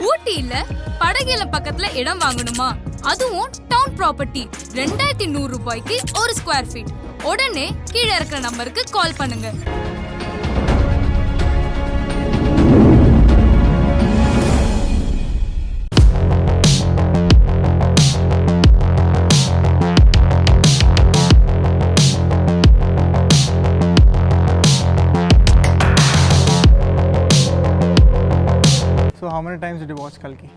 ஊட்டியில படகுல பக்கத்துல இடம் வாங்கணுமா? அதுவும் டவுன் ப்ராப்பர்ட்டி 2100 ரூபாய்க்கு ஒரு ஸ்கொயர் ஃபீட். உடனே கீழே இருக்கிற நம்பருக்கு கால் பண்ணுங்க. So how many times did you watch Kalki?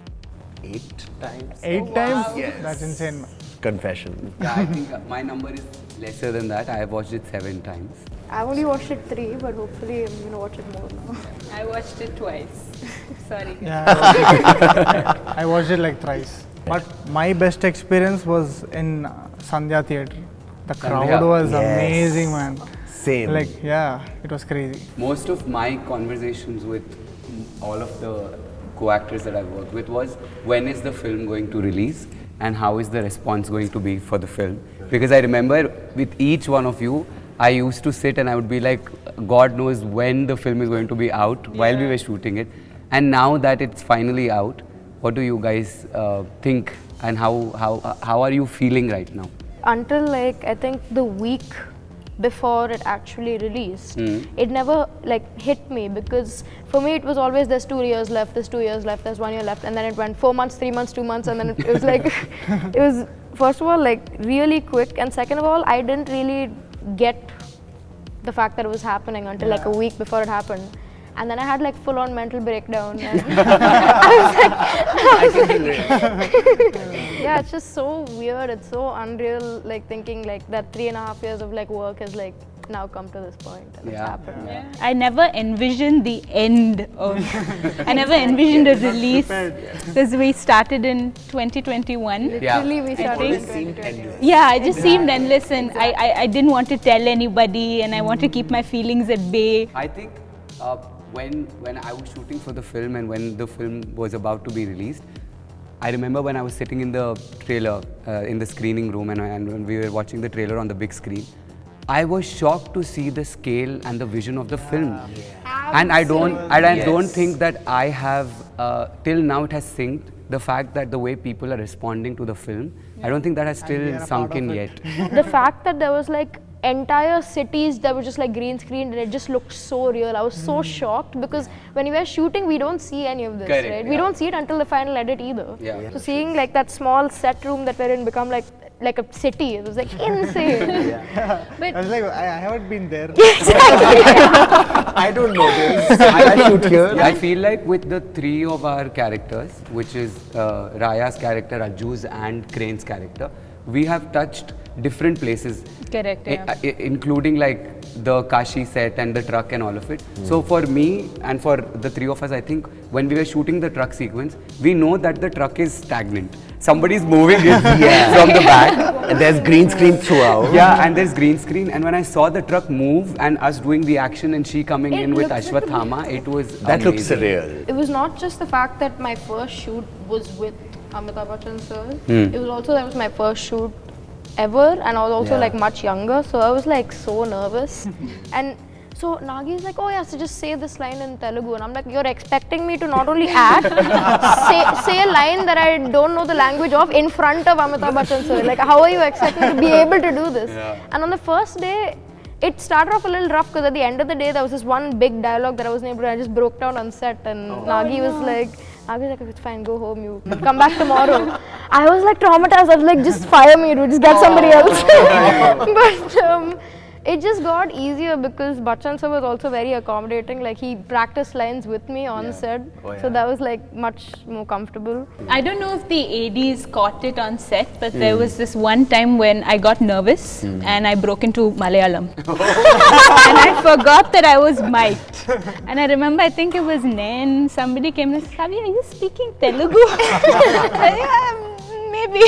8 times. 8 times? Yes. That's insane. Confession. Yeah, I think my number is lesser than that. I have watched it 7 times. I only watched it 3, but hopefully I'm going to watch it more now. I watched it twice. Sorry. Yeah, I watched it like thrice. But my best experience was in Sandhya Theatre. The crowd Sandhya. was Yes. amazing, man. Same. Like, yeah, it was crazy. Most of my conversations with all of the co-actors that I've worked with was, when is the film going to release and how is the response going to be for the film? Because I remember with each one of you, I used to sit and I would be like, God knows when the film is going to be out while we were shooting it. And now that it's finally out, what do you guys think and how are you feeling right now? Until like I think the week before it actually released, it never like hit me, because for me it was always there's 2 years left, there's 2 years left, there's 1 year left, and then it went 4 months, 3 months, 2 months, and then it was like it was first of all like really quick, and second of all I didn't really get the fact that it was happening until like a week before it happened. And then I had like full on mental breakdown. And I was like, yeah, it's just so weird. It's so unreal. Like thinking like that 3.5 years of like work has like now come to this point and it's happened. I never envisioned the end of. I never envisioned a release, because we started in 2021. Literally, we started in seemed 2021. Yeah, it just seemed endless, and I didn't want to tell anybody, and I want to keep my feelings at bay. I think when I was shooting for the film and when the film was about to be released, I remember when I was sitting in the trailer, in the screening room, and when we were watching the trailer on the big screen, I was shocked to see the scale and the vision of the film. And I don't think that I have, till now it has synced, the fact that the way people are responding to the film, I don't think that has still sunk in yet. The fact that there was like entire cities that were just like green screened and it just looked so real. I was so shocked, because when we were shooting we don't see any of this. Correct, Right? yeah. We don't see it until the final edit either. Yeah. So seeing like that small set room that we're in become like a city, it was like insane. I was like, I haven't been there. I don't know this. I shoot here. I feel like with the 3 of our characters, which is Raya's character, Ajju's and Crane's character, we have touched different places. Correct, yeah. Including like the Kashi set and the truck and all of it. So for me and for the 3 of us, I think when we were shooting the truck sequence, we know that the truck is stagnant. Somebody's moving it from the back. And there's green screen throughout. Yeah, and there's green screen. And when I saw the truck move and us doing the action and she coming It in with looks like Ashwathama, it was That looks amazing. surreal. It was not just the fact that my first shoot was with Amitabh Bachchan sir. It was also that was my first shoot ever, and I was also like much younger, so I was like so nervous. And so Nagi is like, oh yeah, so just say this line in Telugu, and I'm like, you're expecting me to not only act, say a line that I don't know the language of in front of Amitabh Bachchan sir. Like, how are you expecting me to be able to do this? And on the first day, it started off a little rough, because at the end of the day there was this one big dialogue that I wasn't able to. I just broke down on set, and Nagi was like, it's fine, go home, you come back tomorrow. I was like traumatized. I was like, just fire me, dude, just get somebody else. But it just got easier, because Bachchan sir was also very accommodating. Like, he practiced lines with me on set, so that was like much more comfortable. I don't know if the ADs caught it on set, but there was this one time when I got nervous and I broke into Malayalam. And I forgot that I was mic'd. And I remember, I think it was Nen, somebody came and said, Kavi, are you speaking Telugu? Yeah, maybe.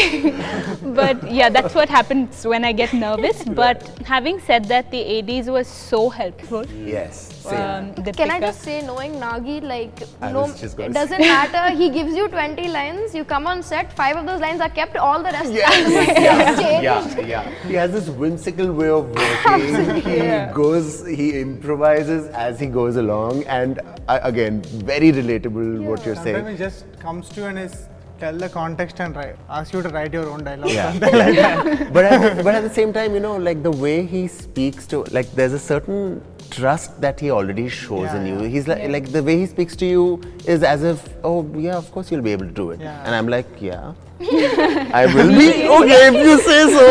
But yeah, that's what happens when I get nervous. But having said that, the ADs were so helpful. Yes. Same. Can I Deepika. just say, knowing Nagi, like, I no, was just gonna it doesn't matter. He gives you 20 lines, you come on set, 5 of those lines are kept, all the rest are changed. He has this whimsical way of working. He improvises as he goes along, and again, very relatable what you're saying. Sometimes it just comes to you and tell the context and ask you to write your own dialogue. Yeah. Something like that. but at the same time, like the way he speaks to, like, there's a certain trust that he already shows in you. He's like the way he speaks to you is as if, oh yeah, of course you'll be able to do it. Yeah. And I'm like, yeah, I will be. Okay, if you say so.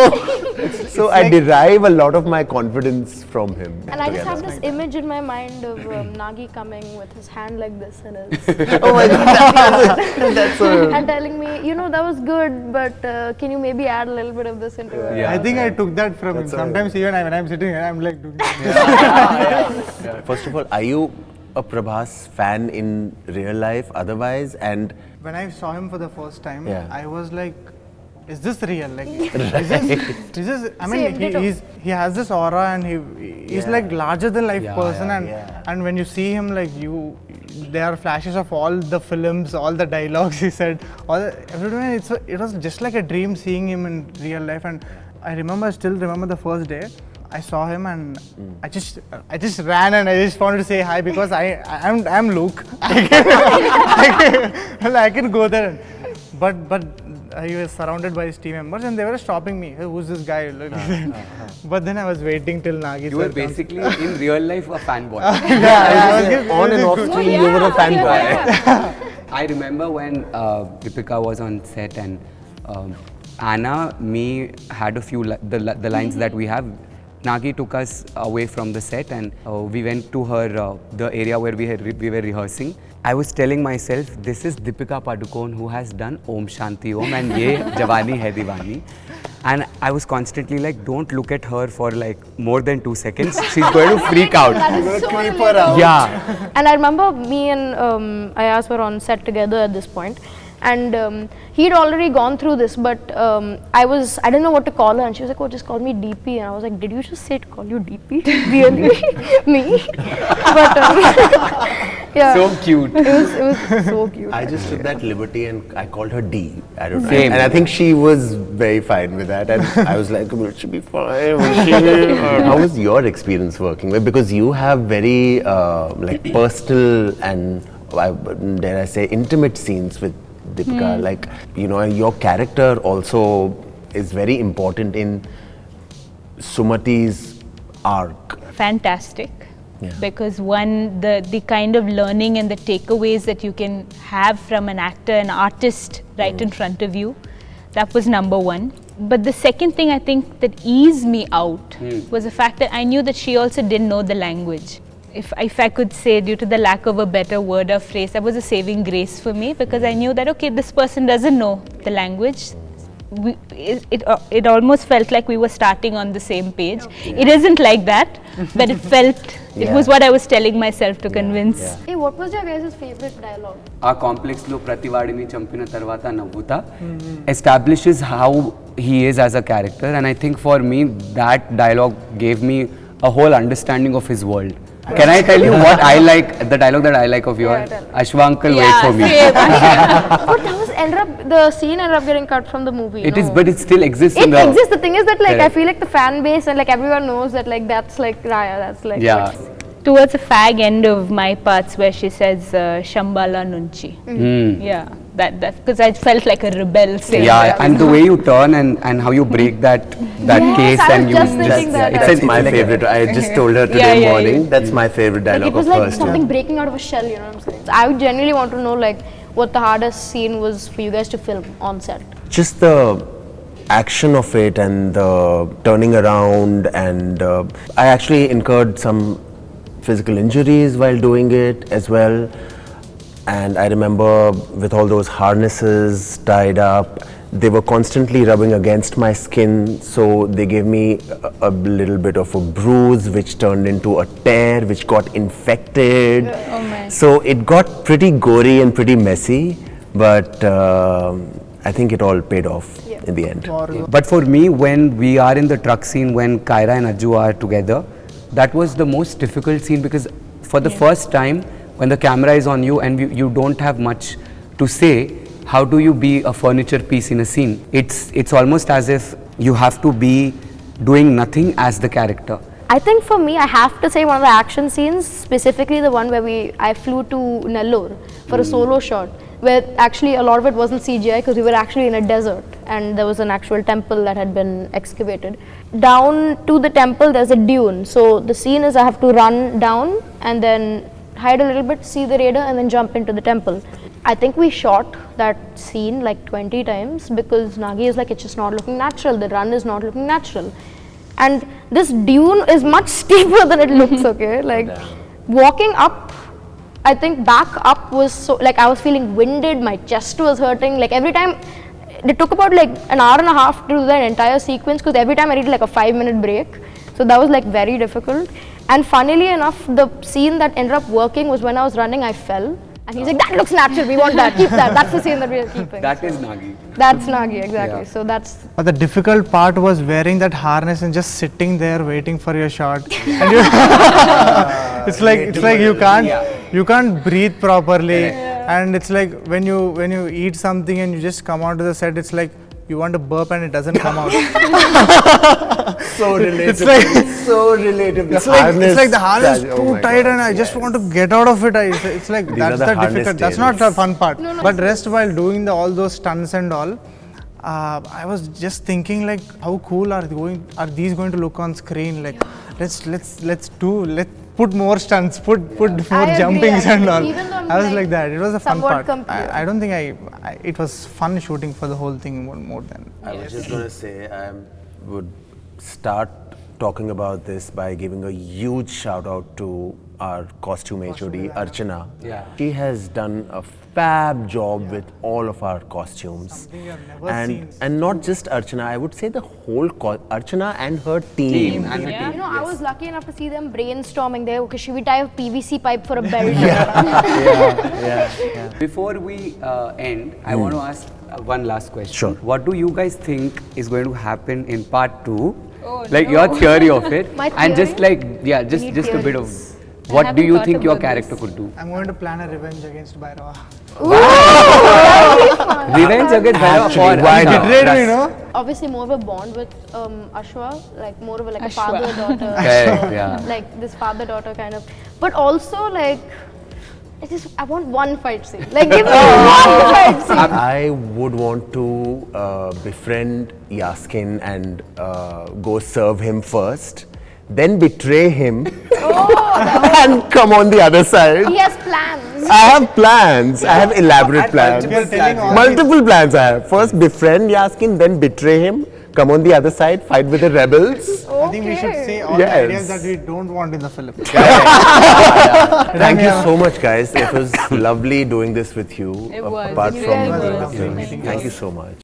So I derive a lot of my confidence from him. And I just together. have this image in my mind of Nagi coming with his hand like this and his Oh my god, that's and telling me, that was good, but can you maybe add a little bit of this into it? Yeah. I think I took that from him. That's Sometimes even when I'm sitting here, I'm like doing that. First of all, are you a Prabhas fan in real life otherwise? And When I saw him for the first time, Yeah. I was like, is this real? Like, is this, I mean, Same, ditto. he has this aura and he's like larger than life person and when you see him, like there are flashes of all the films, all the dialogues he said, everyone, it was just like a dream seeing him in real life. And I still remember the first day I saw him and I just ran and I just wanted to say hi because I'm Luke. I can go there, but he was surrounded by his team members and they were stopping me. Hey, who's this guy? But then I was waiting till Nagi. You were basically in real life a fanboy. on and off screen, you were a fanboy. I remember when Deepika was on set and Anna, me had a few the lines that we have. Nagi took us away from the set and we went to the area where we were rehearsing. I was telling myself, this is Deepika Padukone who has done Om Shanti Om and Ye Jawani Hai Diwani. And I was constantly like, don't look at her for like more than 2 seconds. She's going to freak out. That is so Creep her relatable. out. Yeah. And I remember me and Ayaz were on set together at this point, and he'd already gone through this, but I didn't know what to call her, and she was like, oh, just call me DP. And I was like, did you just say to call you DP? Really? Me? But yeah. So cute. It was so cute. I just took that liberty and I called her D. I don't know. Same. And I think she was very fine with that. And I was like, will she be fine? Will she? How was your experience working with? Because you have very like personal and dare I say intimate scenes with Deepika. Like, your character also is very important in Sumati's arc. Fantastic. Yeah. Because one, the kind of learning and the takeaways that you can have from an actor, an artist right in front of you, that was number one. But the second thing I think that eased me out was the fact that I knew that she also didn't know the language. If I could say, due to the lack of a better word or phrase, that was a saving grace for me, because I knew that, okay, this person doesn't know the language. It almost felt like we were starting on the same page. It isn't like that, but it felt, it was what I was telling myself to convince. Yeah. Hey, what was your guys' favorite dialogue? ఆ complex లో ప్రతివాడిని చంపిన తర్వాత నవ్వుతా establishes how he is as a character, and I think for me that dialogue gave me a whole understanding of his world. Can I tell you what I like, the dialogue that I like of yours? tell. Ashwankal, wait for me. But that was the scene ended up getting cut from the movie. It is, but it still exists in It the... exists. The thing is that, like, I Correct. feel like the fan base and like everyone knows that, like, that's like Raya. That's like Yeah. Towards the fag end of my parts where she says Shambhala Nunchi. Yeah, that because I felt like a rebel saying Yeah, that. and the way you turn and how you break that Yes, case I was and you just thinking that. That's my favorite. I just told her today Yeah. morning. That's my favorite Like, dialogue it was of like hers. something breaking out of a shell. You know what I'm saying? I would genuinely want to know, like, what the hardest scene was for you guys to film on set. Just the action of it and the turning around, and I actually incurred some physical injuries while doing it as well. And I remember with all those harnesses tied up, they were constantly rubbing against my skin, so they gave me a little bit of a bruise which turned into a tear which got infected. So it got pretty gory and pretty messy, but I think it all paid off in the end. But for me, when we are in the truck scene, when Kyra and Ajju are together, that was the most difficult scene because for the first time, when the camera is on you and you don't have much to say, how do you be a furniture piece in a scene? It's almost as if you have to be doing nothing as the character. I think for me, I have to say one of the action scenes, specifically the one where I flew to Nellore for a solo shot, where actually a lot of it wasn't CGI because we were actually in a desert and there was an actual temple that had been excavated. Down to the temple, there's a dune. So the scene is I have to run down and then hide a little bit, see the radar, and then jump into the temple. I think we shot that scene like 20 times because Nagi is like, it's just not looking natural. The run is not looking natural. And this dune is much steeper than it looks, okay? Like walking up, I think back up was so, like I was feeling winded, my chest was hurting. Like every time, it took about like an hour and a half to do that entire sequence because every time I needed like a 5-minute break. So that was like very difficult. And funnily enough, the scene that ended up working was when I was running, I fell. And he's like, that looks natural, we want that, keep that. That's the scene that we are keeping. That is Nagi. That's Nagi, exactly. Yeah. So that's... But the difficult part was wearing that harness and just sitting there waiting for your shot. And you it's like you can't breathe properly. And it's like when you eat something and you just come onto the set, it's like you want to burp and it doesn't come out. So relatable. It's like so relatable. it's like the harness is too tight and I just want to get out of it. It's like that's the difficult. That's not the fun part. But rest while doing all those stunts and all, I was just thinking like, how cool are these going to look on screen? Like, let's put more stunts, put more jumpings and all. I was like that. It was a fun part. I don't think it was fun shooting for the whole thing more than. I was just going to say, I would start talking about this by giving a huge shout out to our costume HOD, Archana. Yeah. She has done a fab job with all of our costumes. Something I've never seen. And not just Archana, I would say the whole Archana and her team. And her You team. know, I was lucky enough to see them brainstorming there. Okay, should we tie a PVC pipe for a belt? Before we end, I want to ask one last question. Sure. What do you guys think is going to happen in part 2? Like your theory of it. My And just theory? like, just a bit of, theories. what do haven't you thought think your about character this. could do? I'm going to plan a revenge against Bhairava. Revenge against Bhairava Actually, or why Ashwa? not? Betrayed me, no? Obviously, more of a bond with Ashwa, like more of a Ashwa. father-daughter. Correct, yeah. Like this father-daughter kind of. But also like, I want one fight scene. Like give me one fight scene. I would want to befriend Yaskin and go serve him first, then betray him and come on the other side. He has plans. I have plans. I have elaborate plans. Multiple plans I have. First befriend Yaskin, then betray him, come on the other side, fight with the rebels. I think we should say all Yes. the ideas that we don't want in the film. Thank you so much, guys. It was lovely doing this with you. It was. Apart It from really the was. things. Thank you so much.